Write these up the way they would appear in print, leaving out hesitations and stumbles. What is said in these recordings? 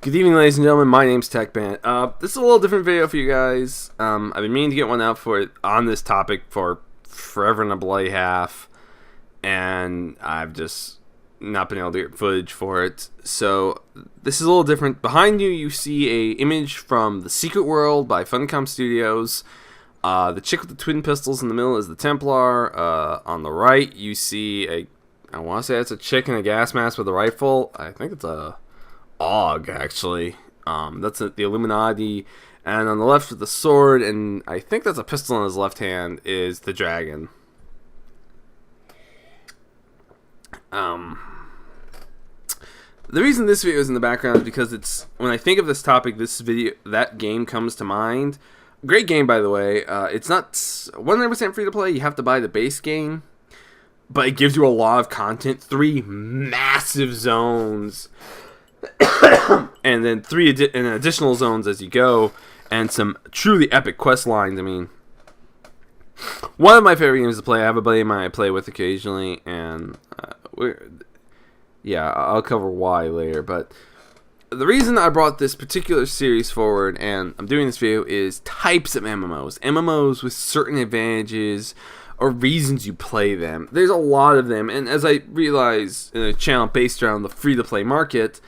Good evening, ladies and gentlemen. My name's TechBand. This is a little different video for you guys. I've been meaning to get one out for it on this topic for forever and a bloody half, and I've just not been able to get footage for it. So this is a little different. Behind you, you see a image from The Secret World by Funcom Studios. The chick with the twin pistols in the middle is the Templar. On the right, you see I want to say it's a chick in a gas mask with a rifle. I think it's a AUG, actually. That's the Illuminati. And on the left with the sword, and I think that's a pistol in his left hand, is the dragon. The reason this video is in the background is because it's when I think of this topic, that game comes to mind. Great game, by the way. It's not 100% free to play. You have to buy the base game, but it gives you a lot of content. 3 massive zones. And then 3 additional zones as you go, and some truly epic quest lines. I mean, one of my favorite games to play. I have a buddy of mine I play with occasionally, and I'll cover why later. But the reason I brought this particular series forward, and I'm doing this video, is types of MMOs. MMOs with certain advantages or reasons you play them. There's a lot of them, and as I realize in a channel based around the free-to-play market,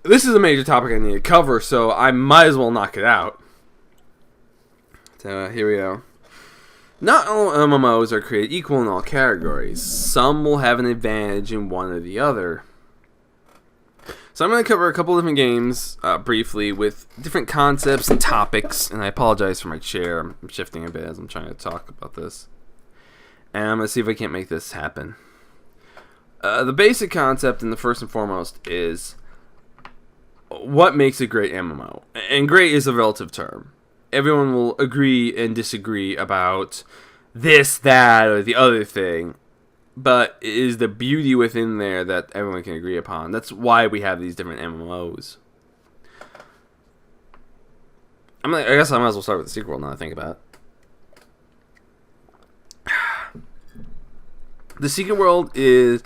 this is a major topic I need to cover, so I might as well knock it out. So here we go. Not all MMOs are created equal in all categories. Some will have an advantage in one or the other. So I'm going to cover a couple different games briefly with different concepts and topics, and I apologize for my chair. I'm shifting a bit as I'm trying to talk about this. And I'm going to see if I can't make this happen. The basic concept, and the first and foremost, is what makes a great MMO? And great is a relative term. Everyone will agree and disagree about this, that, or the other thing. But it is the beauty within there that everyone can agree upon. That's why we have these different MMOs. I guess I might as well start with the Secret World now that I think about it. The Secret World is...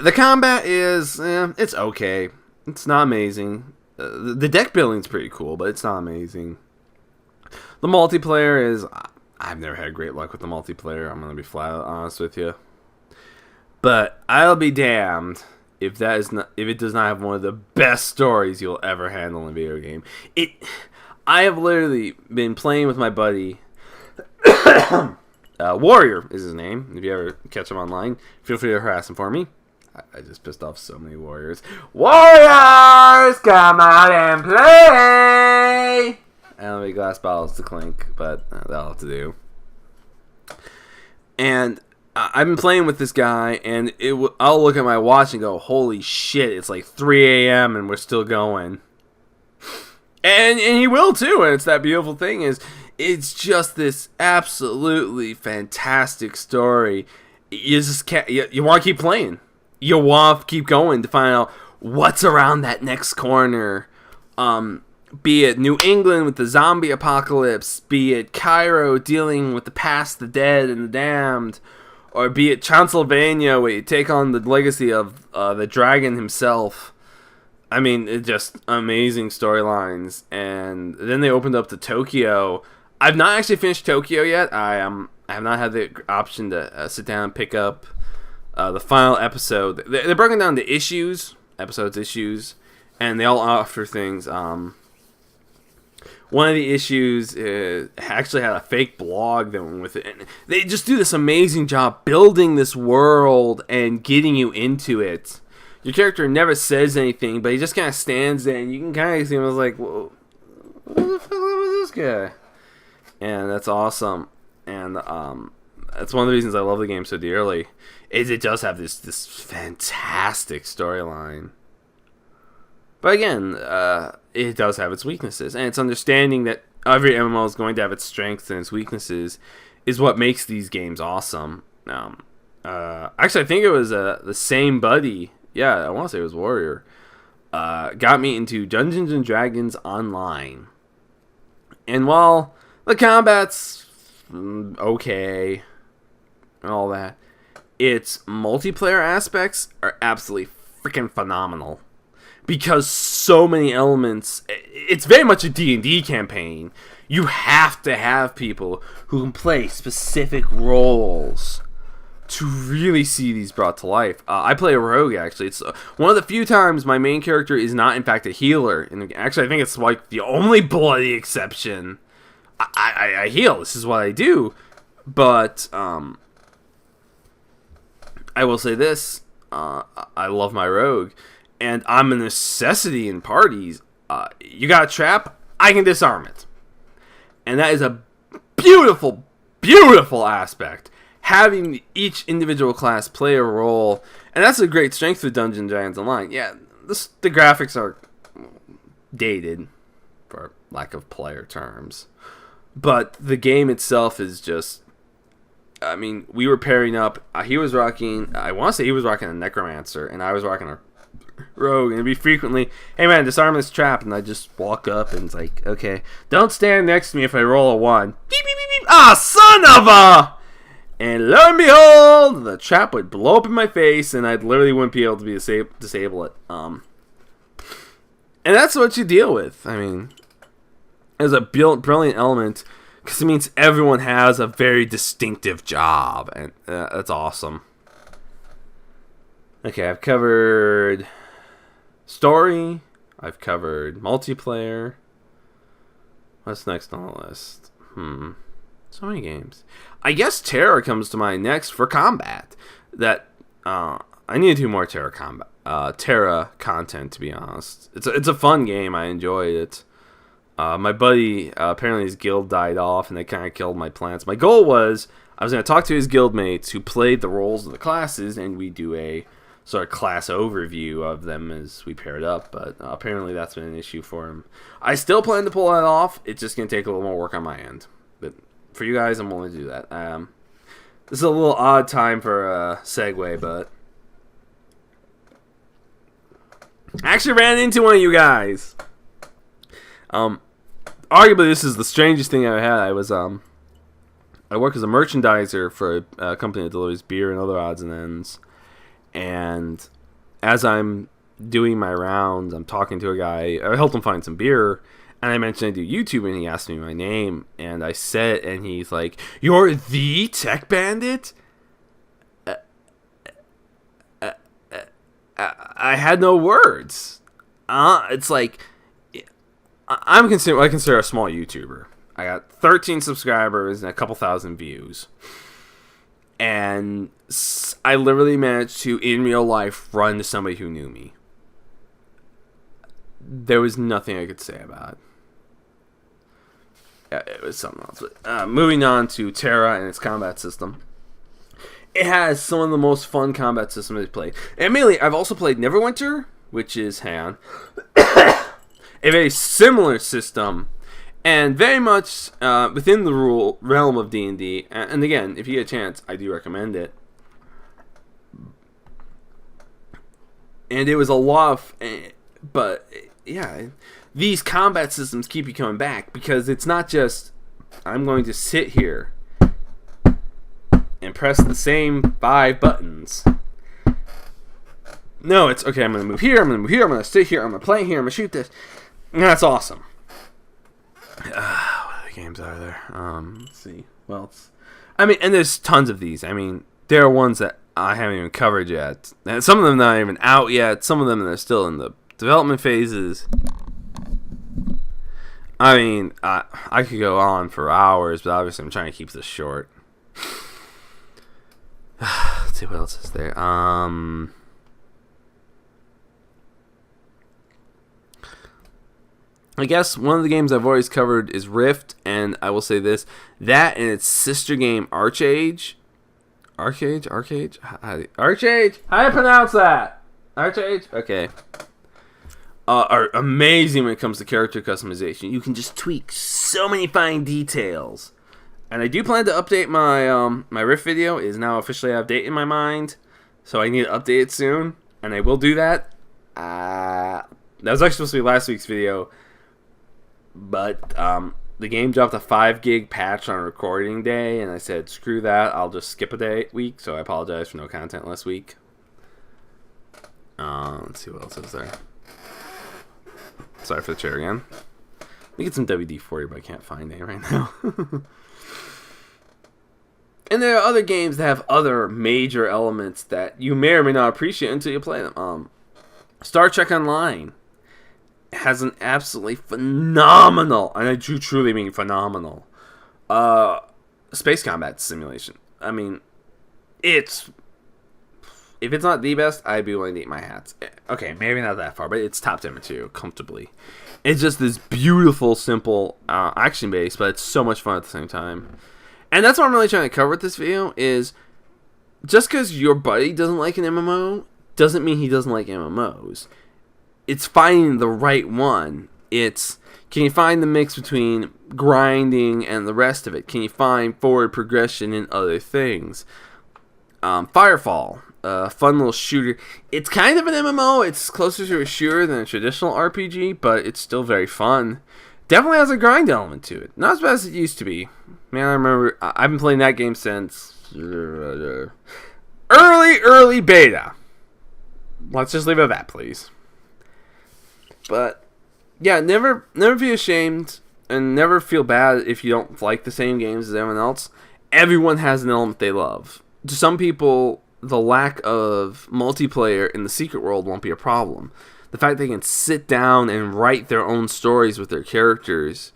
The combat is... it's okay. It's not amazing. The deck building's pretty cool, but it's not amazing. The multiplayer is... I've never had great luck with the multiplayer. I'm going to be flat out honest with you. But I'll be damned if it does not have one of the best stories you'll ever handle in a video game. I have literally been playing with my buddy... Warrior is his name. If you ever catch him online, feel free to harass him for me. I just pissed off so many Warriors. Warriors, come out and play! I don't have any glass bottles to clink, but that'll have to do. And I've been playing with this guy, and I'll look at my watch and go, holy shit, it's like 3 a.m. and we're still going. And he will too, and it's that beautiful thing is, it's just this absolutely fantastic story. You just can't, you want to keep playing. You want to keep going to find out what's around that next corner. Be it New England with the zombie apocalypse, be it Cairo dealing with the past, the dead, and the damned, or be it Transylvania where you take on the legacy of the dragon himself. I mean, it's just amazing storylines. And then they opened up to Tokyo. I've not actually finished Tokyo yet. I have not had the option to sit down and pick up the final episode. They're broken down to issues, and they all offer things. One of the issues actually had a fake blog that went with it. And they just do this amazing job building this world and getting you into it. Your character never says anything, but he just kind of stands there, and you can kind of see him as like, well, what the fuck was this guy? And that's awesome. And that's one of the reasons I love the game so dearly. Is it does have this fantastic storyline. But again, it does have its weaknesses, and it's understanding that every MMO is going to have its strengths and its weaknesses is what makes these games awesome. Actually, I think it was the same buddy. Yeah, I want to say it was Warrior. Got me into Dungeons and Dragons Online, and while the combat's okay and all that, its multiplayer aspects are absolutely freaking phenomenal. because so many elements. It's very much a D&D campaign. You have to have people who can play specific roles to really see these brought to life. I play a rogue, actually. It's one of the few times my main character is not, in fact, a healer. And actually, I think it's like the only bloody exception. I heal. This is what I do. But I will say this. I love my rogue. And I'm a necessity in parties. You got a trap, I can disarm it. And that is a beautiful, beautiful aspect. Having each individual class play a role. And that's a great strength of Dungeons & Dragons Online. Yeah, the graphics are dated, for lack of player terms. But the game itself is just... I mean, we were pairing up. He was rocking... I want to say he was rocking a Necromancer, and I was rocking a rogue. And it'd be frequently, hey man, disarm this trap. And I just walk up and it's like, okay, don't stand next to me if I roll a 1. Beep, beep, beep, beep. Ah, son of a... And lo and behold, the trap would blow up in my face, and I literally wouldn't be able to disable it. And that's what you deal with. I mean, as a brilliant element, because it means everyone has a very distinctive job, and that's awesome. Okay, I've covered story. I've covered multiplayer. What's next on the list? So many games. I guess Terra comes to mind next for combat. That I need to do more Terra content, to be honest. It's a fun game. I enjoyed it. My buddy, apparently his guild died off, and they kind of killed my plans. My goal was I was going to talk to his guildmates who played the roles of the classes, and we do a sort of class overview of them as we paired up. But apparently that's been an issue for him. I still plan to pull that off. It's just going to take a little more work on my end. But for you guys, I'm willing to do that. This is a little odd time for a segue, but I actually ran into one of you guys. Arguably, this is the strangest thing I've had. I work as a merchandiser for a company that delivers beer and other odds and ends. And as I'm doing my rounds, I'm talking to a guy. I helped him find some beer. And I mentioned I do YouTube, and he asked me my name, and I said it, and he's like, "You're the Tech Bandit?" I had no words. It's like, I consider a small YouTuber. I got 13 subscribers and a couple thousand views. And I literally managed to, in real life, run to somebody who knew me. There was nothing I could say about it. It was something else. But, moving on to Terra and its combat system. It has some of the most fun combat systems I've played. And mainly, I've also played Neverwinter, which is, a very similar system, and very much within the realm of D&D. And again, if you get a chance, I do recommend it. And it was a lot of... But, yeah... These combat systems keep you coming back, because it's not just, I'm going to sit here and press the same 5 buttons. No, it's, okay, I'm going to move here, I'm going to move here, I'm going to sit here, I'm going to play here, I'm going to shoot this. And that's awesome. What other games are there? Let's see. Well, and there's tons of these. I mean, there are ones that I haven't even covered yet. And some of them not even out yet. Some of them are still in the development phases. I mean, I could go on for hours, but obviously I'm trying to keep this short. Let's see what else is there. I guess one of the games I've always covered is Rift, and I will say this: that and its sister game Archage. Archage? How do you pronounce that? Archage? Okay. Are amazing when it comes to character customization. You can just tweak so many fine details. And I do plan to update my my Rift video. It is now officially out of date in my mind, so I need to update it soon, and I will do that. That was actually supposed to be last week's video, but the game dropped a 5 gig patch on recording day, and I said screw that. I'll just skip a week. So I apologize for no content last week. Let's see what else is there. Sorry for the chair again. Let me get some WD-40, but I can't find any right now. And there are other games that have other major elements that you may or may not appreciate until you play them. Star Trek Online has an absolutely phenomenal, and I do truly mean phenomenal, space combat simulation. I mean, if it's not the best, I'd be willing to eat my hats. Okay, maybe not that far, but it's top 10 or 2 comfortably. It's just this beautiful, simple action base, but it's so much fun at the same time. And that's what I'm really trying to cover with this video, is just because your buddy doesn't like an MMO doesn't mean he doesn't like MMOs. It's finding the right one. It's, can you find the mix between grinding and the rest of it? Can you find forward progression in other things? Firefall, a fun little shooter. It's kind of an MMO. It's closer to a shooter than a traditional RPG, but it's still very fun. Definitely has a grind element to it. Not as bad as it used to be. Man, I remember, I've been playing that game since early beta. Let's just leave it at that, please. But yeah, never be ashamed and never feel bad if you don't like the same games as everyone else. Everyone has an element they love. To some people, the lack of multiplayer in the secret world won't be a problem. The fact they can sit down and write their own stories with their characters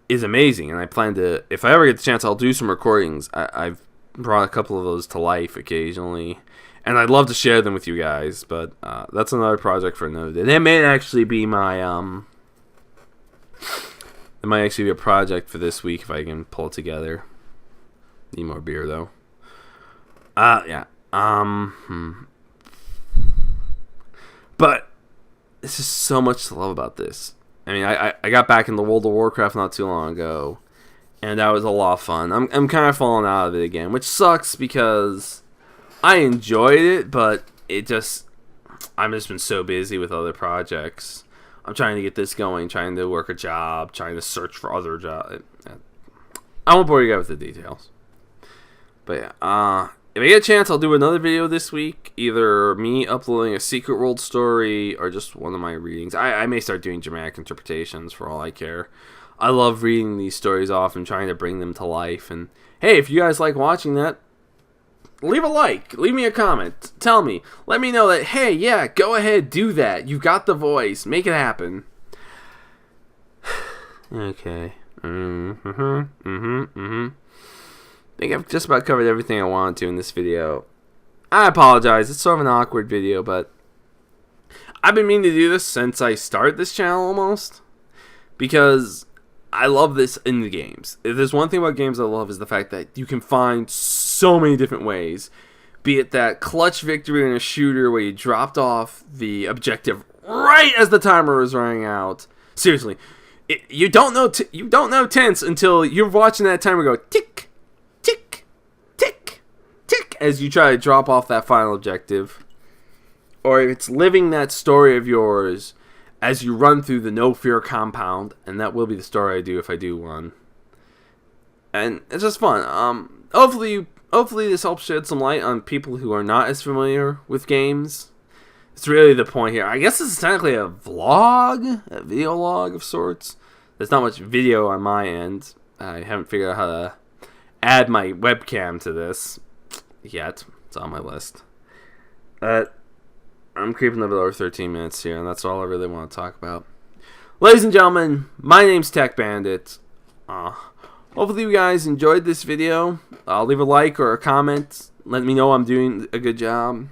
is amazing, and I plan to, if I ever get the chance, I'll do some recordings. I've brought a couple of those to life occasionally, and I'd love to share them with you guys, but that's another project for another day. That may actually be my, it might actually be a project for this week if I can pull it together. Need more beer, though. Yeah. But there's just so much to love about this. I mean, I got back into World of Warcraft not too long ago, and that was a lot of fun. I'm kind of falling out of it again, which sucks because I enjoyed it, but I've just been so busy with other projects. I'm trying to get this going, trying to work a job, trying to search for other jobs. I won't bore you guys with the details. But yeah, if I get a chance, I'll do another video this week. Either me uploading a Secret World story or just one of my readings. I may start doing dramatic interpretations for all I care. I love reading these stories off and trying to bring them to life. And hey, if you guys like watching that, leave a like. Leave me a comment. Tell me. Let me know that, hey, yeah, go ahead, do that. You got the voice. Make it happen. Okay. I think I've just about covered everything I wanted to in this video. I apologize, it's sort of an awkward video, but I've been meaning to do this since I started this channel almost, because I love this in the games. If there's one thing about games I love is the fact that you can find so many different ways, be it that clutch victory in a shooter where you dropped off the objective right as the timer was running out. Seriously, you don't know tense until you're watching that timer go tick, tick, tick, tick as you try to drop off that final objective. Or it's living that story of yours as you run through the No Fear compound, and that will be the story I do if I do one. And it's just fun. Hopefully this helps shed some light on people who are not as familiar with games. It's really the point here. I guess this is technically a vlog, a video log of sorts. There's not much video on my end. I haven't figured out how to add my webcam to this yet. It's on my list. I'm creeping up over 13 minutes here, and that's all I really want to talk about. Ladies and gentlemen, my name's Tech Bandit. Hopefully you guys enjoyed this video. Leave a like or a comment. Let me know I'm doing a good job.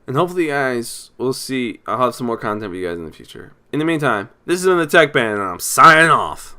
And hopefully you guys will see. I'll have some more content for you guys in the future. In the meantime, this has been the Tech Bandit, and I'm signing off.